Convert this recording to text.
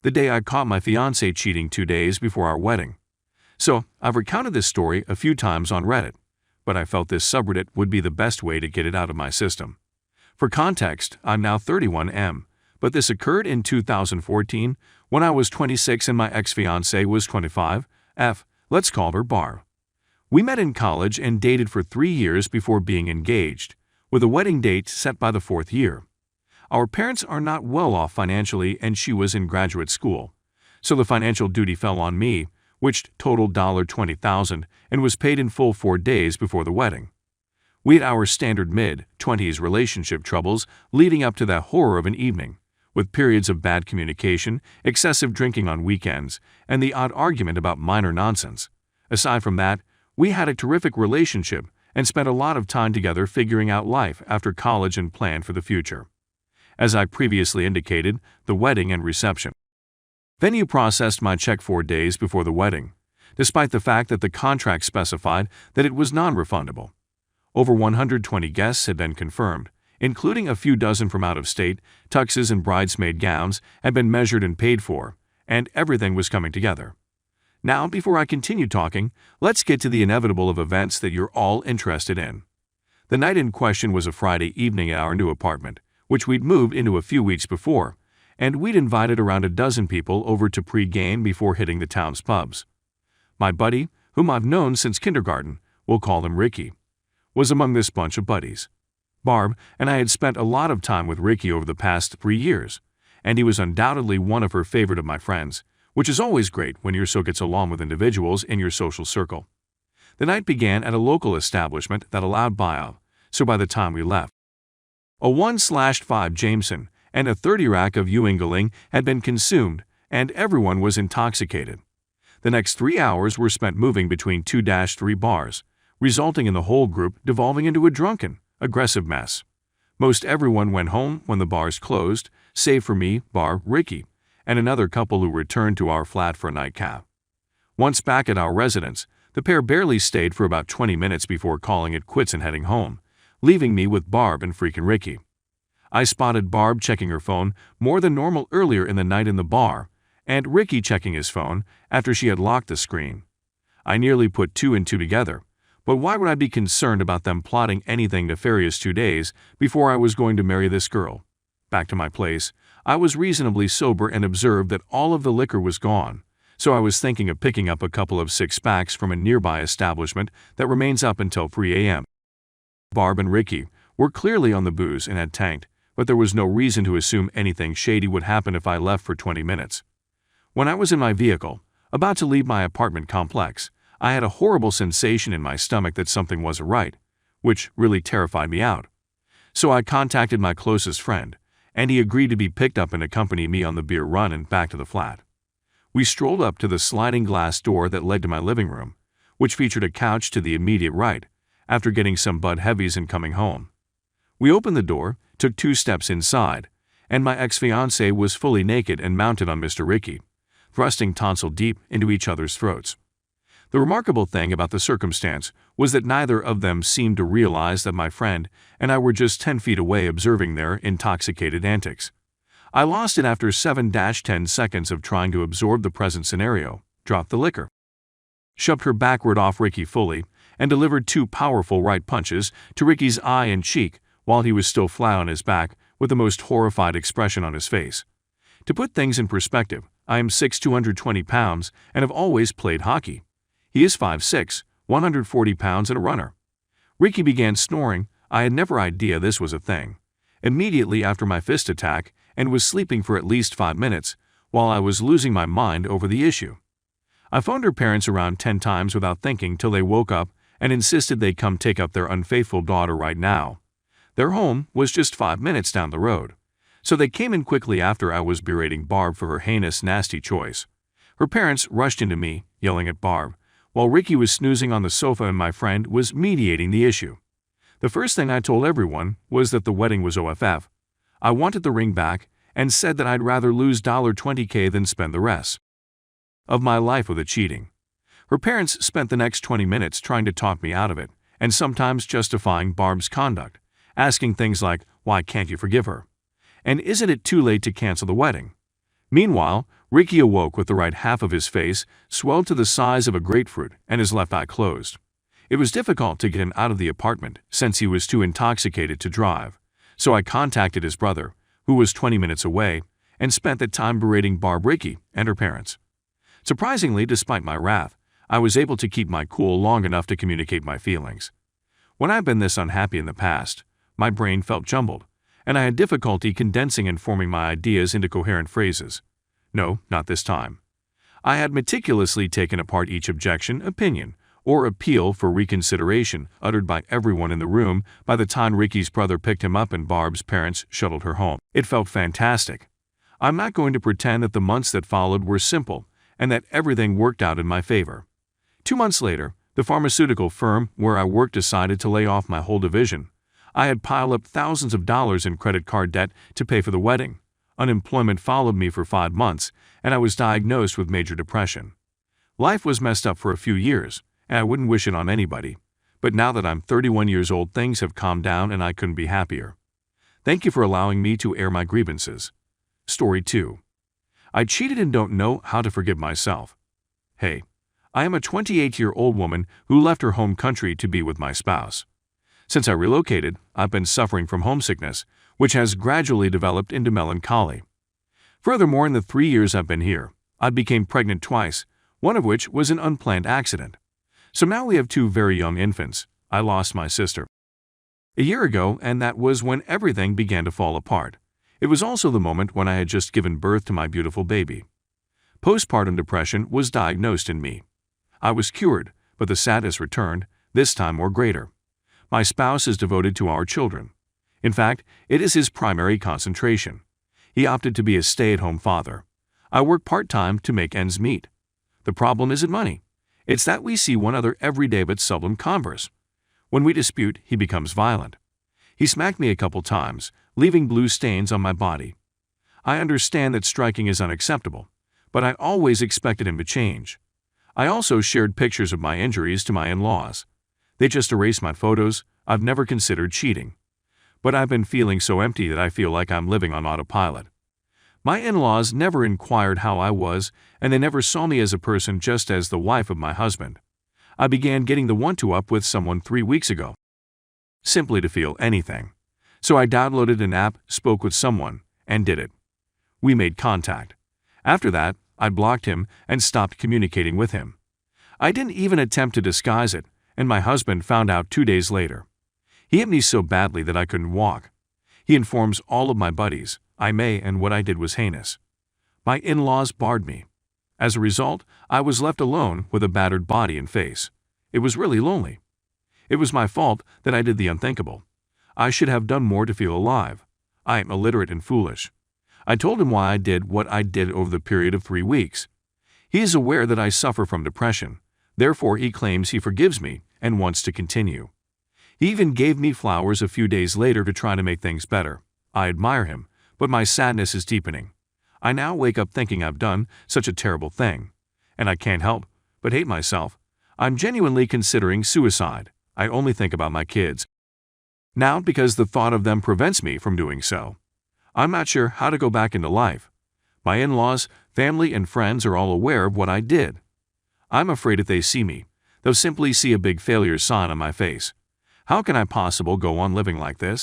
the day I caught my fiance cheating 2 days before our wedding. So, I've recounted this story a few times on Reddit, but I felt this subreddit would be the best way to get it out of my system. For context, I'm now 31M, but this occurred in 2014 when I was 26 and my ex-fiancée was 25. Let's call her Barb. We met in college and dated for 3 years before being engaged, with a wedding date set by the 4th year. Our parents are not well off financially and she was in graduate school, so the financial duty fell on me, which totaled $20,000 and was paid in full 4 days before the wedding. We had our standard mid-20s relationship troubles leading up to that horror of an evening, with periods of bad communication, excessive drinking on weekends, and the odd argument about minor nonsense. Aside from that, we had a terrific relationship and spent a lot of time together figuring out life after college and planned for the future. As I previously indicated, the wedding and reception. Venue processed my check 4 days before the wedding, despite the fact that the contract specified that it was non-refundable. Over 120 guests had been confirmed, including a few dozen from out of state. Tuxes and bridesmaid gowns had been measured and paid for, and everything was coming together. Now, before I continue talking, let's get to the inevitable of events that you're all interested in. The night in question was a Friday evening at our new apartment, which we'd moved into a few weeks before, and we'd invited around a dozen people over to pre-game before hitting the town's pubs. My buddy, whom I've known since kindergarten, we'll call him Ricky, was among this bunch of buddies. Barb and I had spent a lot of time with Ricky over the past 3 years, and he was undoubtedly one of her favorite of my friends, which is always great when you so gets along with individuals in your social circle. The night began at a local establishment that allowed buyout, so by the time we left, a 1/5 Jameson and a 30 rack of Ewingling had been consumed, and everyone was intoxicated. The next 3 hours were spent moving between 2-3 bars, resulting in the whole group devolving into a drunken, aggressive mess. Most everyone went home when the bars closed, save for me, Barb, Ricky, and another couple who returned to our flat for a nightcap. Once back at our residence, the pair barely stayed for about 20 minutes before calling it quits and heading home, leaving me with Barb and freaking Ricky. I spotted Barb checking her phone more than normal earlier in the night in the bar, and Ricky checking his phone after she had locked the screen. I nearly put 2 and 2 together, but why would I be concerned about them plotting anything nefarious 2 days before I was going to marry this girl? Back to my place, I was reasonably sober and observed that all of the liquor was gone, so I was thinking of picking up a couple of 6-packs from a nearby establishment that remains up until 3 a.m. Barb and Ricky were clearly on the booze and had tanked, but there was no reason to assume anything shady would happen if I left for 20 minutes. When I was in my vehicle, about to leave my apartment complex, I had a horrible sensation in my stomach that something wasn't right, which really terrified me out. So I contacted my closest friend, and he agreed to be picked up and accompany me on the beer run and back to the flat. We strolled up to the sliding glass door that led to my living room, which featured a couch to the immediate right, after getting some Bud Heavies and coming home. We opened the door, took 2 steps inside, and my ex-fiancée was fully naked and mounted on Mr. Ricky, thrusting tonsil deep into each other's throats. The remarkable thing about the circumstance was that neither of them seemed to realize that my friend and I were just 10 feet away observing their intoxicated antics. I lost it after 7-10 seconds of trying to absorb the present scenario, dropped the liquor, shoved her backward off Ricky fully, and delivered 2 powerful right punches to Ricky's eye and cheek while he was still flat on his back with the most horrified expression on his face. To put things in perspective, I am 220 pounds and have always played hockey. He is 5'6", 140 pounds and a runner. Ricky began snoring. I had never idea this was a thing. Immediately after my fist attack, and was sleeping for at least 5 minutes, while I was losing my mind over the issue. I phoned her parents around 10 times without thinking till they woke up and insisted they come take up their unfaithful daughter right now. Their home was just 5 minutes down the road, so they came in quickly after I was berating Barb for her heinous, nasty choice. Her parents rushed into me, yelling at Barb, while Ricky was snoozing on the sofa and my friend was mediating the issue. The first thing I told everyone was that the wedding was OFF. I wanted the ring back and said that I'd rather lose $20K than spend the rest of my life with it cheating. Her parents spent the next 20 minutes trying to talk me out of it, and sometimes justifying Barb's conduct, asking things like, why can't you forgive her? And isn't it too late to cancel the wedding? Meanwhile, Ricky awoke with the right half of his face swelled to the size of a grapefruit and his left eye closed. It was difficult to get him out of the apartment since he was too intoxicated to drive, so I contacted his brother, who was 20 minutes away, and spent the time berating Barb Ricky and her parents. Surprisingly, despite my wrath, I was able to keep my cool long enough to communicate my feelings. When I've been this unhappy in the past, my brain felt jumbled, and I had difficulty condensing and forming my ideas into coherent phrases. No, not this time. I had meticulously taken apart each objection, opinion, or appeal for reconsideration uttered by everyone in the room by the time Ricky's brother picked him up and Barb's parents shuttled her home. It felt fantastic. I'm not going to pretend that the months that followed were simple and that everything worked out in my favor. 2 months later, the pharmaceutical firm where I worked decided to lay off my whole division. I had piled up thousands of dollars in credit card debt to pay for the wedding. Unemployment followed me for 5 months, and I was diagnosed with major depression. Life was messed up for a few years, and I wouldn't wish it on anybody. But now that I'm 31 years old, things have calmed down and I couldn't be happier. Thank you for allowing me to air my grievances. Story 2. I cheated and don't know how to forgive myself. Hey, I am a 28-year-old woman who left her home country to be with my spouse. Since I relocated, I've been suffering from homesickness, which has gradually developed into melancholy. Furthermore, in the 3 years I've been here, I became pregnant twice, one of which was an unplanned accident. So now we have 2 very young infants. I lost my sister a year ago, and that was when everything began to fall apart. It was also the moment when I had just given birth to my beautiful baby. Postpartum depression was diagnosed in me. I was cured, but the sadness returned, this time more greater. My spouse is devoted to our children. In fact, it is his primary concentration. He opted to be a stay-at-home father. I work part-time to make ends meet. The problem isn't money. It's that we see one another every day but seldom converse. When we dispute, he becomes violent. He smacked me a couple times, leaving blue stains on my body. I understand that striking is unacceptable, but I always expected him to change. I also shared pictures of my injuries to my in-laws. They just erased my photos. I've never considered cheating. But I've been feeling so empty that I feel like I'm living on autopilot. My in-laws never inquired how I was, and they never saw me as a person, just as the wife of my husband. I began getting the one-to-up with someone 3 weeks ago, simply to feel anything. So I downloaded an app, spoke with someone, and did it. We made contact. After that, I blocked him and stopped communicating with him. I didn't even attempt to disguise it, and my husband found out 2 days later. He hit me so badly that I couldn't walk. He informs all of my buddies I may, and what I did was heinous. My in-laws barred me. As a result, I was left alone with a battered body and face. It was really lonely. It was my fault that I did the unthinkable. I should have done more to feel alive. I am illiterate and foolish. I told him why I did what I did over the period of 3 weeks. He is aware that I suffer from depression. Therefore, he claims he forgives me and wants to continue. He even gave me flowers a few days later to try to make things better. I admire him, but my sadness is deepening. I now wake up thinking I've done such a terrible thing, and I can't help but hate myself. I'm genuinely considering suicide. I only think about my kids now because the thought of them prevents me from doing so. I'm not sure how to go back into life. My in-laws, family, and friends are all aware of what I did. I'm afraid if they see me, they'll simply see a big failure sign on my face. How can I possibly go on living like this?